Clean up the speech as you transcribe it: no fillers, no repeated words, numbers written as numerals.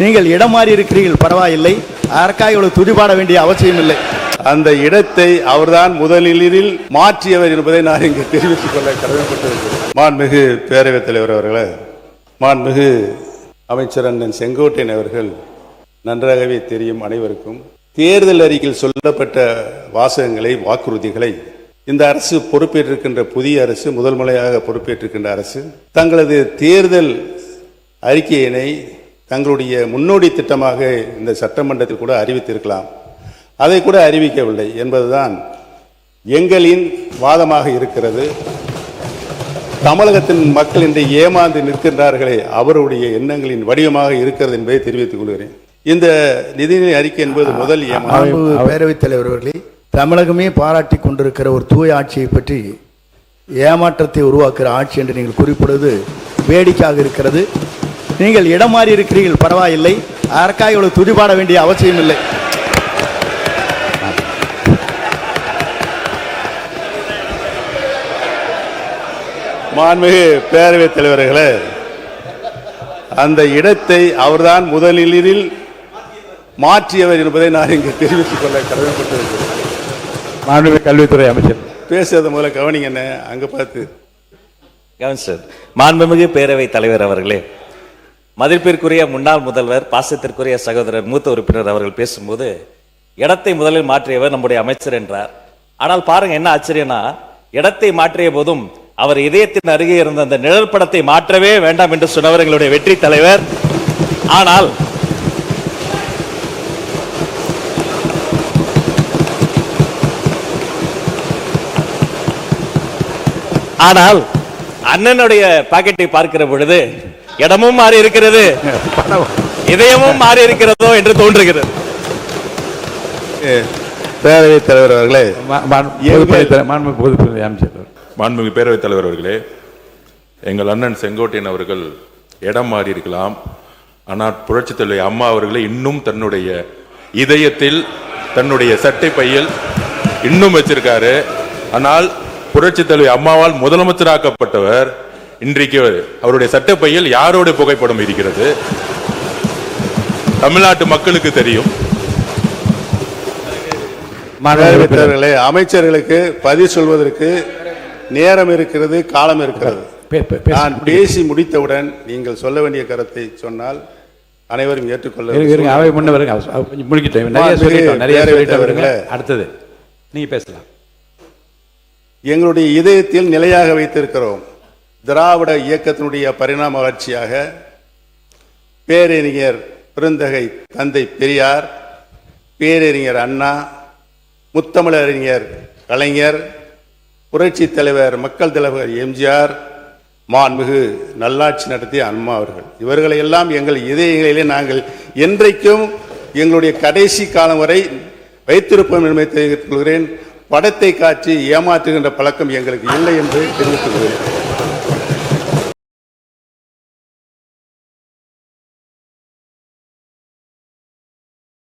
நீங்கள் இடம் மாறி இருக்கிறீர்கள், பரவாயில்லை. அதற்காக இவ்வளவு துதிபாட வேண்டிய அவசியம் இல்லை. அந்த இடத்தை அவர்தான் முதலில் மாற்றியவர் என்பதை நான் இங்கு தெரிவித்துக் கொள்ள கடமைப்பட்டிருக்கிறேன். மாண்புமிகு பேரவைத் தலைவர் அவர்களே, மாண்புமிகு அமைச்சர் அண்ணன் செங்கோட்டையன் அவர்கள் நன்றாகவே தெரியும் அனைவருக்கும். தேர்தல் அறிக்கையில் சொல்லப்பட்ட வாசகங்களை, வாக்குறுதிகளை இந்த அரசு பொறுப்பேற்றிருக்கின்ற புதிய அரசு, முதல் முறையாக பொறுப்பேற்றிருக்கின்ற அரசு தங்களது தேர்தல் அறிக்கையினை தங்களுடைய முன்னோடி திட்டமாக இந்த சட்டமன்றத்தில் கூட அறிவித்திருக்கலாம். அதை கூட அறிவிக்கவில்லை என்பதுதான் எங்களின் வாதமாக இருக்கிறது. தமிழகத்தின் மக்கள் இன்று ஏமாந்து நிற்கின்றார்களே, அவருடைய எண்ணங்களின் வடிவமாக இருக்கிறது என்பதை தெரிவித்துக் கொள்கிறேன். இந்த நிதிநிலை அறிக்கை என்பது முதல் ஏமாற்று. பேரவைத் தலைவர் அவர்களே, தமிழகமே பாராட்டி கொண்டிருக்கிற ஒரு தூய ஆட்சியை பற்றி ஏமாற்றத்தை உருவாக்குகிற ஆட்சி என்று நீங்கள் குறிப்பிடுவது வேடிக்கையாக இருக்கிறது. நீங்கள் இடம் மாறி இருக்கிறீர்கள், பரவாயில்லை. அதற்காக இவ்வளவு துதிபாட வேண்டிய அவசியம் இல்லை. மாண்புமிகு பேரவைத் தலைவர்களே, அந்த இடத்தை அவர்தான் முதலில் மாற்றியவர் என்பதை நான் இங்கு தெரிவித்துக் கொள்ள கடமைப்பட்டிருக்கிறேன். மாண்புமிகு கல்வித்துறை அமைச்சர் பேசுறது முதல்ல கவனிங்க. என்ன அங்க பார்த்து கவனிச்சர். மாண்புமிகு பேரவைத் தலைவர் அவர்களே, மதிப்பிற்குரிய முன்னாள் முதல்வர், பாசத்திற்குரிய சகோதரர் மூத்த உறுப்பினர் அவர்கள் பேசும்போது இடத்தை முதலில் மாற்றியவர் நம்முடைய அமைச்சர் என்றார். ஆனால் பாருங்க என்ன ஆச்சரியம்னா, இடத்தை மாற்றிய போதும் அவர் இதயத்தின் அருகே இருந்த அந்த நிழல் படத்தை மாற்றவே வேண்டாம் என்று சொன்னவர் எங்களுடைய வெற்றி தலைவர். ஆனால் அண்ணனுடைய பாக்கெட்டை பார்க்கிற பொழுது இடமும் மாறி இருக்கிறது, இதயமும் மாறி இருக்கிறதோ என்று தோன்றுகிறது. பேரவைத் தலைவர் அவர்களே, மாண்புமிகு பேரவைத் தலைவர் அவர்களே, எங்கள் அண்ணன் செங்கோட்டையன் அவர்கள் இடம் மாறி இருக்கலாம். ஆனால் புரட்சித் தலைவி அம்மா அவர்களை இன்னும் தன்னுடைய இதயத்தில், தன்னுடைய சட்டை பையில் இன்னும் வச்சிருக்காரு. ஆனால் புரட்சித் தலைவி அம்மாவால் முதலமைச்சராக்கப்பட்டவர் இன்றைக்கு அவருடைய சட்டப்பையில் யாரோட புகைப்படம் இருக்கிறது தமிழ்நாட்டு மக்களுக்கு தெரியும். அமைச்சர்களுக்கு பதில் சொல்வதற்கு நேரம் இருக்கிறது, காலம் இருக்கிறது. நான் பேசி முடித்தவுடன் நீங்கள் சொல்ல வேண்டிய கருத்தை சொன்னால் அனைவரும் ஏற்றுக்கொள்ள. அடுத்தது நீங்க பேசலாம். எங்களுடைய இதயத்தில் நிலையாக வைத்திருக்கிறோம். திராவிட இயக்கத்தினுடைய பரிணாம வளர்ச்சியாக பேரறிஞர் பெருந்தகை தந்தை பெரியார், பேரறிஞர் அண்ணா, முத்தமிழறிஞர் கலைஞர், புரட்சி தலைவர் மக்கள் தலைவர் எம்ஜிஆர், மாண்புமிகு நல்லாட்சி நடத்திய அம்மா அவர்கள், இவர்களை எல்லாம் எங்கள் இதயங்களிலே நாங்கள் என்றைக்கும் எங்களுடைய கடைசி காலம் வரை வைத்திருப்போம் என்பதை தெரிவித்துக் கொள்கிறேன். படத்தை காட்சி ஏமாற்றுகின்ற பழக்கம் எங்களுக்கு இல்லை என்று தெரிவித்துக் கொள்கிறேன்.